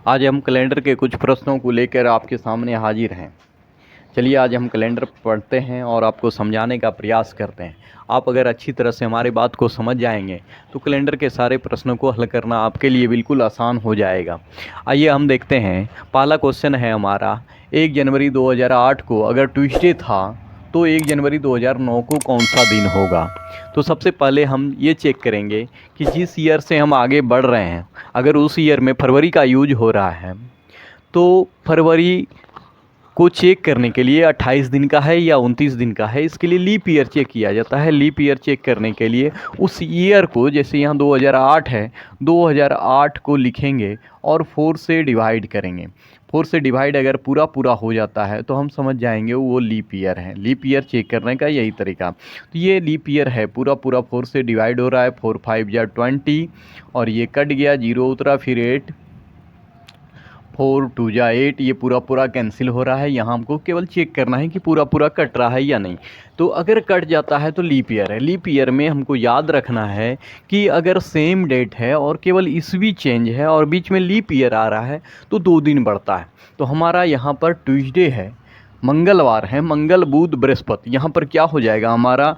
आज हम कैलेंडर के कुछ प्रश्नों को लेकर आपके सामने हाजिर हैं। चलिए आज हम कैलेंडर पढ़ते हैं और आपको समझाने का प्रयास करते हैं। आप अगर अच्छी तरह से हमारी बात को समझ जाएंगे तो कैलेंडर के सारे प्रश्नों को हल करना आपके लिए बिल्कुल आसान हो जाएगा। आइए हम देखते हैं। पहला क्वेश्चन है हमारा, 1 जनवरी 2008 को अगर ट्यूसडे था तो 1 जनवरी 2009 को कौन सा दिन होगा। तो सबसे पहले हम ये चेक करेंगे कि जिस ईयर से हम आगे बढ़ रहे हैं, अगर उस ईयर में फरवरी का यूज हो रहा है तो फरवरी को चेक करने के लिए 28 दिन का है या 29 दिन का है, इसके लिए लीप ईयर चेक किया जाता है। लीप ईयर चेक करने के लिए उस ईयर को, जैसे यहाँ 2008 है, 2008 को लिखेंगे और 4 से डिवाइड करेंगे। 4 से डिवाइड अगर पूरा पूरा हो जाता है तो हम समझ जाएंगे वो लीप ईयर है। लीप ईयर चेक करने का यही तरीका। तो ये लीप ईयर है, पूरा पूरा 4 से डिवाइड हो रहा है। 4 5 या 20 और ये कट गया, 0 उतरा, फिर 8, 4 2 जा 8, ये पूरा पूरा कैंसिल हो रहा है। यहाँ हमको केवल चेक करना है कि पूरा पूरा कट रहा है या नहीं। तो अगर कट जाता है तो लीप ईयर है। लीप ईयर में हमको याद रखना है कि अगर सेम डेट है और केवल ईस्वी चेंज है और बीच में लीप ईयर आ रहा है तो 2 दिन बढ़ता है। तो हमारा यहाँ पर ट्यूसडे है, मंगलवार है, मंगल बुध बृहस्पति, यहाँ पर क्या हो जाएगा हमारा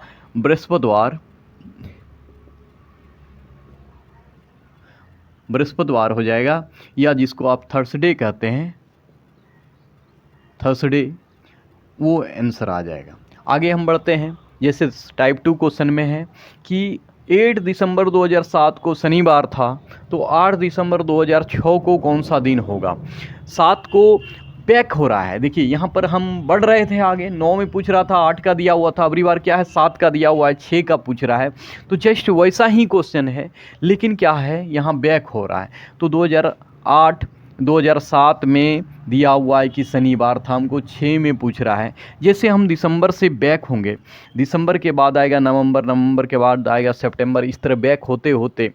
बृहस्पतिवार हो जाएगा, या जिसको आप थर्सडे कहते हैं, थर्सडे, वो आंसर आ जाएगा। आगे हम बढ़ते हैं। जैसे टाइप 2 क्वेश्चन में है कि 8 दिसंबर 2007 को शनिवार था तो 8 दिसंबर 2006 को कौन सा दिन होगा। 7 को बैक हो रहा है। देखिए यहाँ पर हम बढ़ रहे थे आगे, 9 में पूछ रहा था, 8 का दिया हुआ था, अगली बार क्या है 7 का दिया हुआ है, 6 का पूछ रहा है। तो जस्ट वैसा ही क्वेश्चन है, लेकिन क्या है यहाँ बैक हो रहा है। तो 2008 2007 में दिया हुआ है कि शनिवार था, हमको 6 में पूछ रहा है। जैसे हम दिसंबर से बैक होंगे, दिसंबर के बाद आएगा नवंबर, नवंबर के बाद आएगा सितंबर, इस तरह बैक होते होते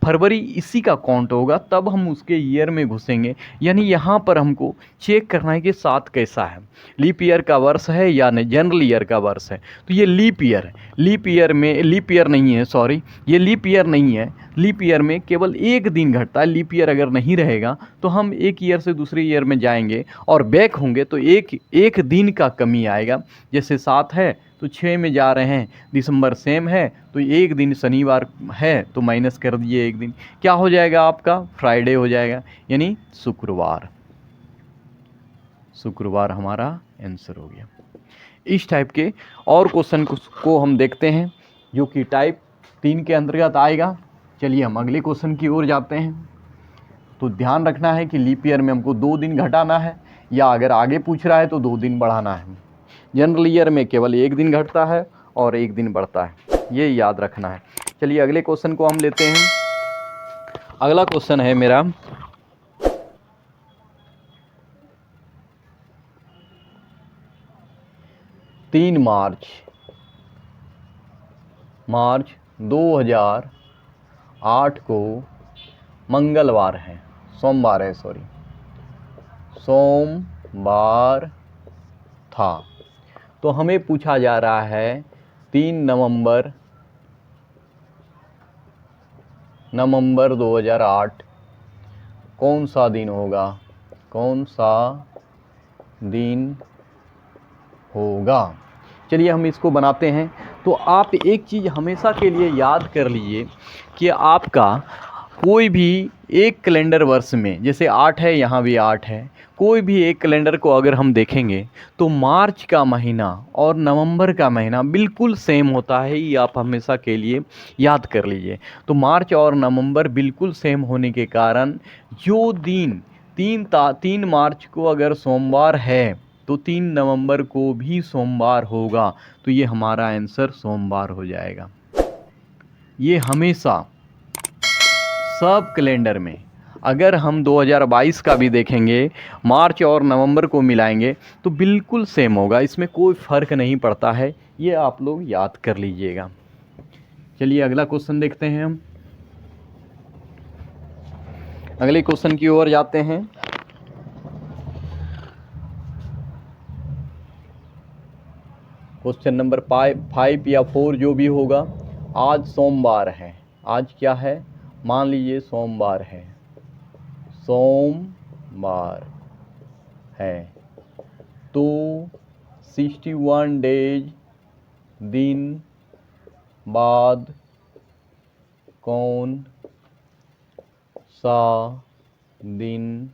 फरवरी इसी का काउंट होगा, तब हम उसके ईयर में घुसेंगे। यानी यहाँ पर हमको चेक करना है कि 7 कैसा है, लीप ईयर का वर्ष है या नहीं, जनरल ईयर का वर्ष है। तो ये लीप ईयर है। लीप ईयर में लीप ईयर नहीं है, सॉरी, ये लीप ईयर नहीं है। लीप ईयर में केवल एक दिन घटता है। लीप ईयर अगर नहीं रहेगा तो हम एक ईयर से दूसरे ईयर में जाएंगे और बैक होंगे तो एक दिन का कमी आएगा। जैसे 7 है तो 6 में जा रहे हैं, दिसंबर सेम है तो एक दिन शनिवार है तो माइनस कर दिए एक दिन, क्या हो जाएगा आपका फ्राइडे हो जाएगा, यानी शुक्रवार। शुक्रवार हमारा आंसर हो गया। इस टाइप के और क्वेश्चन को हम देखते हैं जो कि टाइप 3 के अंतर्गत आएगा। चलिए हम अगले क्वेश्चन की ओर जाते हैं। तो ध्यान रखना है कि लीप ईयर में हमको 2 दिन घटाना है, या अगर आगे पूछ रहा है तो 2 दिन बढ़ाना है। जनरल ईयर में केवल 1 दिन घटता है और 1 दिन बढ़ता है, ये याद रखना है। चलिए अगले क्वेश्चन को हम लेते हैं। अगला क्वेश्चन है मेरा, मार्च 2008 को मंगलवार है, सोमवार है, सॉरी, सोमवार था। तो हमें पूछा जा रहा है 3 नवंबर 2008 कौन सा दिन होगा, कौन सा दिन होगा। चलिए हम इसको बनाते हैं। तो आप एक चीज़ हमेशा के लिए याद कर लीजिए कि आपका कोई भी एक कैलेंडर वर्ष में, जैसे 8 है, यहाँ भी 8 है, कोई भी एक कैलेंडर को अगर हम देखेंगे तो मार्च का महीना और नवंबर का महीना बिल्कुल सेम होता है। ये आप हमेशा के लिए याद कर लीजिए। तो मार्च और नवंबर बिल्कुल सेम होने के कारण जो दिन 3 मार्च को अगर सोमवार है तो 3 नवंबर को भी सोमवार होगा। तो ये हमारा आंसर सोमवार हो जाएगा। ये हमेशा सब कैलेंडर में, अगर हम 2022 का भी देखेंगे, मार्च और नवंबर को मिलाएंगे तो बिल्कुल सेम होगा, इसमें कोई फ़र्क नहीं पड़ता है। ये आप लोग याद कर लीजिएगा। चलिए अगला क्वेश्चन देखते हैं। हम अगले क्वेश्चन की ओर जाते हैं। क्वेश्चन नंबर 5 या 4 जो भी होगा। आज सोमवार है, आज क्या है, मान लीजिए सोमवार है, सोमवार बार है। तो 61 डेज दिन बाद कौन सा दिन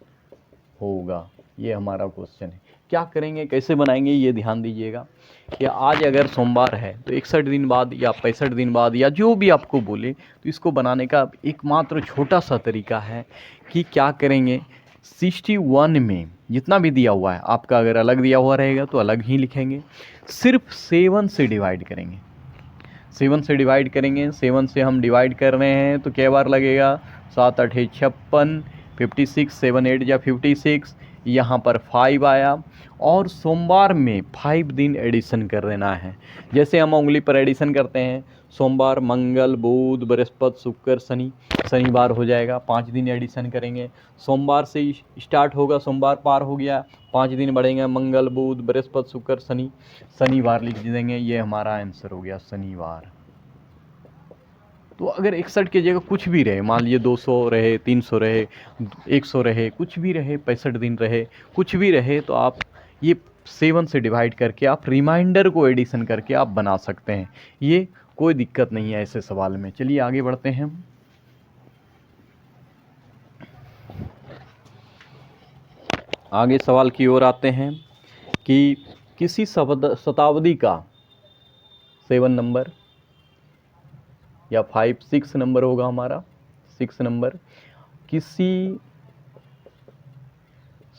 होगा, ये हमारा क्वेश्चन है। क्या करेंगे, कैसे बनाएंगे, ये ध्यान दीजिएगा कि आज अगर सोमवार है तो 61 दिन बाद या 65 दिन बाद या जो भी आपको बोले, तो इसको बनाने का एकमात्र छोटा सा तरीका है कि क्या करेंगे, 61 में जितना भी दिया हुआ है, आपका अगर अलग दिया हुआ रहेगा तो अलग ही लिखेंगे, सिर्फ 7 से डिवाइड करेंगे। 7 से डिवाइड करेंगे, 7 से हम डिवाइड कर रहे हैं तो क्या बार लगेगा, 7 8 56, 56, 7 8 या 56, यहाँ पर 5 आया। और सोमवार में 5 दिन एडिशन कर देना है। जैसे हम उंगली पर एडिशन करते हैं, सोमवार मंगल बुध बृहस्पति शुक्र शनि, शनिवार हो जाएगा, 5 दिन एडिशन करेंगे। सोमवार से स्टार्ट होगा, सोमवार पार हो गया, 5 दिन बढ़ेंगे, मंगल बुध बृहस्पति शुक्र शनि, शनिवार लिख देंगे। ये हमारा आंसर हो गया शनिवार। तो अगर 61 की जगह कुछ भी रहे, मान लीजिए 200 रहे, 300 रहे, 100 रहे, कुछ भी रहे, 65 दिन रहे, कुछ भी रहे, तो आप ये 7 से डिवाइड करके आप रिमाइंडर को एडिशन करके आप बना सकते हैं। ये कोई दिक्कत नहीं है ऐसे सवाल में। चलिए आगे बढ़ते हैं। आगे सवाल की ओर आते हैं कि किसी शताब्दी का 7 नंबर या 5 6 नंबर होगा हमारा, 6 नंबर, किसी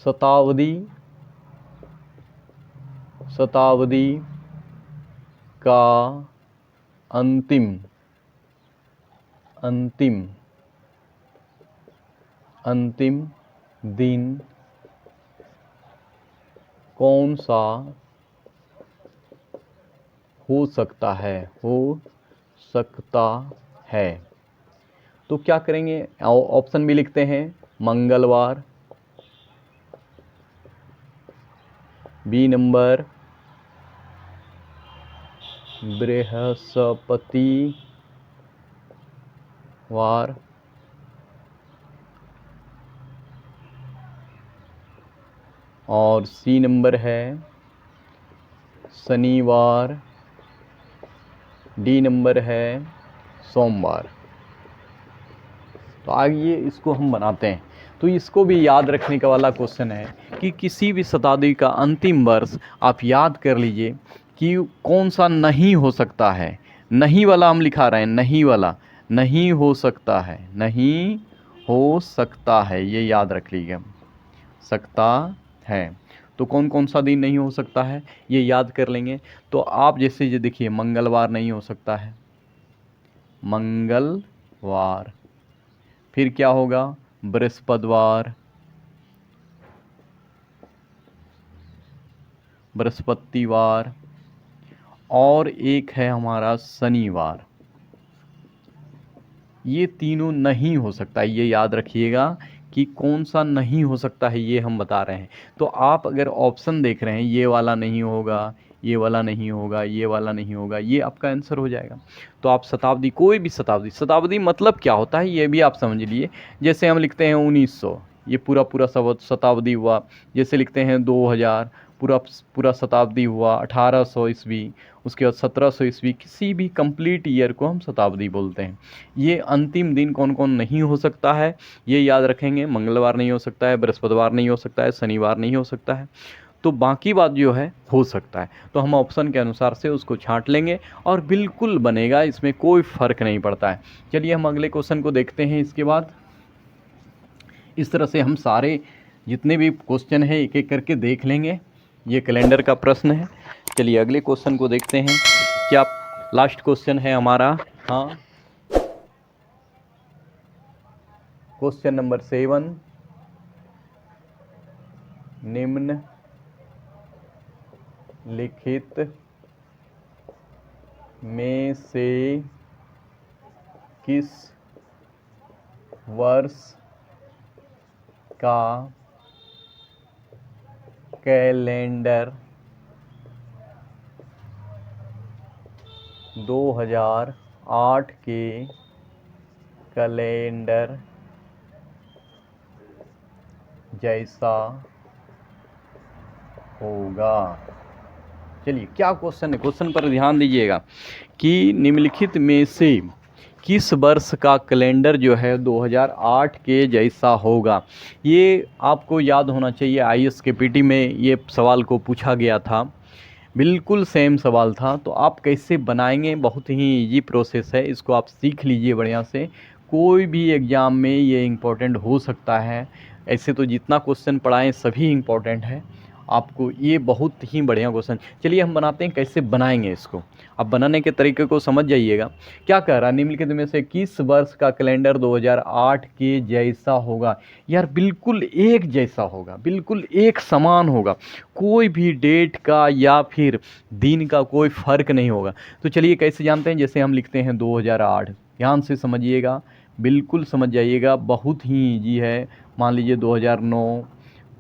शताब्दी का अंतिम दिन कौन सा हो सकता है। तो क्या करेंगे, ऑप्शन भी लिखते हैं, मंगलवार, बी नंबर बृहस्पतिवार, और सी नंबर है शनिवार, डी नंबर है सोमवार। तो आइए इसको हम बनाते हैं। तो इसको भी याद रखने का वाला क्वेश्चन है कि किसी भी शताब्दी का अंतिम वर्ष आप याद कर लीजिए कि कौन सा नहीं हो सकता है। नहीं वाला हम लिखा रहे हैं, नहीं वाला नहीं हो सकता है, नहीं हो सकता है, ये याद रख लीजिए, सकता है। तो कौन कौन सा दिन नहीं हो सकता है ये याद कर लेंगे। तो आप जैसे ये देखिए, मंगलवार नहीं हो सकता है, मंगलवार। फिर क्या होगा, बृहस्पतिवार, बृहस्पतिवार, और एक है हमारा शनिवार। ये तीनों नहीं हो सकता, ये याद रखिएगा कि कौन सा नहीं हो सकता है, ये हम बता रहे हैं। तो आप अगर ऑप्शन देख रहे हैं, ये वाला नहीं होगा, ये वाला नहीं होगा, ये वाला नहीं होगा, ये आपका आंसर हो जाएगा। तो आप शताब्दी, कोई भी शताब्दी मतलब क्या होता है ये भी आप समझ लिए। जैसे हम लिखते हैं 1900, ये पूरा पूरा शताब्दी हुआ। जैसे लिखते हैं 2000, पूरा पूरा शताब्दी हुआ। 1800 ईस्वी, उसके बाद 1700 ईस्वी, किसी भी कंप्लीट ईयर को हम शताब्दी बोलते हैं। ये अंतिम दिन कौन कौन नहीं हो सकता है ये याद रखेंगे। मंगलवार नहीं हो सकता है, बृहस्पतिवार नहीं हो सकता है, शनिवार नहीं हो सकता है, तो बाकी बात जो है हो सकता है। तो हम ऑप्शन के अनुसार से उसको छांट लेंगे और बिल्कुल बनेगा, इसमें कोई फ़र्क नहीं पड़ता है। चलिए हम अगले क्वेश्चन को देखते हैं। इसके बाद इस तरह से हम सारे जितने भी क्वेश्चन है एक एक करके देख लेंगे। ये कैलेंडर का प्रश्न है। चलिए अगले क्वेश्चन को देखते हैं। क्या लास्ट क्वेश्चन है हमारा, हाँ, क्वेश्चन नंबर 7, निम्न लिखित में से किस वर्ष का कैलेंडर 2008 के कैलेंडर जैसा होगा। चलिए क्या क्वेश्चन है, क्वेश्चन पर ध्यान दीजिएगा कि निम्नलिखित में से किस वर्ष का कैलेंडर जो है 2008 के जैसा होगा। ये आपको याद होना चाहिए, आईएएस के पीटी में ये सवाल को पूछा गया था, बिल्कुल सेम सवाल था। तो आप कैसे बनाएंगे, बहुत ही इजी प्रोसेस है, इसको आप सीख लीजिए बढ़िया से। कोई भी एग्ज़ाम में ये इम्पोर्टेंट हो सकता है। ऐसे तो जितना क्वेश्चन पढ़ाएं सभी इम्पोर्टेंट है, आपको ये बहुत ही बढ़िया क्वेश्चन। चलिए हम बनाते हैं, कैसे बनाएंगे इसको। अब बनाने के तरीके को समझ जाइएगा। क्या कह रहा है, निम्नलिखित में से किस वर्ष का कैलेंडर 2008 के जैसा होगा। यार बिल्कुल एक जैसा होगा, बिल्कुल एक समान होगा, कोई भी डेट का या फिर दिन का कोई फ़र्क नहीं होगा। तो चलिए कैसे जानते हैं, जैसे हम लिखते हैं 2008, ध्यान से समझिएगा, बिल्कुल समझ जाइएगा, बहुत ही ईजी है। मान लीजिए 2009,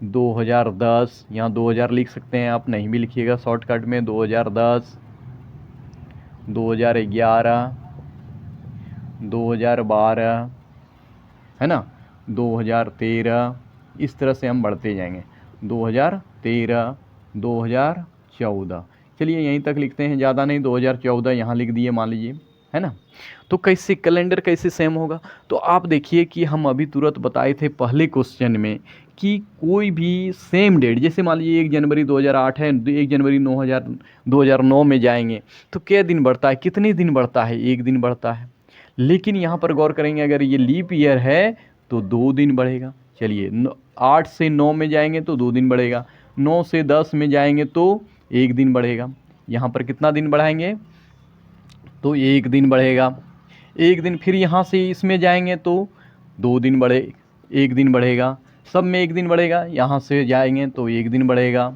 2010, यहाँ 2000 लिख सकते हैं आप, नहीं भी लिखिएगा शॉर्टकट में 2010, 2011, 2012, है ना, 2013, इस तरह से हम बढ़ते जाएंगे, 2013, 2014। चलिए यहीं तक लिखते हैं, ज़्यादा नहीं, 2014 यहाँ लिख दिए मान लीजिए, है ना। तो कैसे कैलेंडर कैसे सेम होगा, तो आप देखिए कि हम अभी तुरंत बताए थे पहले क्वेश्चन में कि कोई भी सेम डेट, जैसे मान लीजिए 1 जनवरी 2008 है, 1 जनवरी 2009 में जाएंगे तो क्या दिन बढ़ता है, कितने दिन बढ़ता है, 1 दिन बढ़ता है। लेकिन यहाँ पर गौर करेंगे, अगर ये लीप ईयर है तो 2 दिन बढ़ेगा। चलिए 8 से 9 में जाएंगे तो 2 दिन बढ़ेगा, 9 से 10 में जाएंगे तो 1 दिन बढ़ेगा। यहाँ पर कितना दिन बढ़ाएंगे, तो 1 दिन बढ़ेगा। 1 दिन फिर यहाँ से इसमें जाएंगे तो 2 दिन बढ़े, 1 दिन बढ़ेगा, सब में 1 दिन बढ़ेगा। यहाँ से जाएंगे तो 1 दिन बढ़ेगा,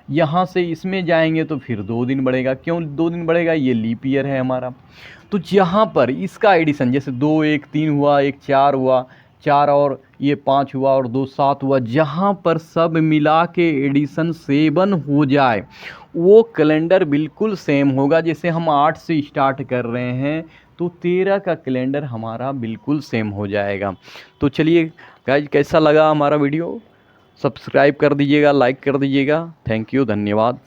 यहाँ से इसमें जाएंगे तो फिर 2 दिन बढ़ेगा। क्यों 2 दिन बढ़ेगा, ये लीप ईयर है हमारा। तो यहाँ पर इसका एडिशन, जैसे 2 1 3 हुआ, 1 4 हुआ, 4 और ये 5 हुआ और 2 7 हुआ, जहाँ पर सब मिला के एडिशन 7 हो जाए वो कैलेंडर बिल्कुल सेम होगा। जैसे हम 8 से स्टार्ट कर रहे हैं तो 13 का कैलेंडर हमारा बिल्कुल सेम हो जाएगा। तो चलिए गाइज, कैसा लगा हमारा वीडियो, सब्सक्राइब कर दीजिएगा, लाइक कर दीजिएगा। थैंक यू, धन्यवाद।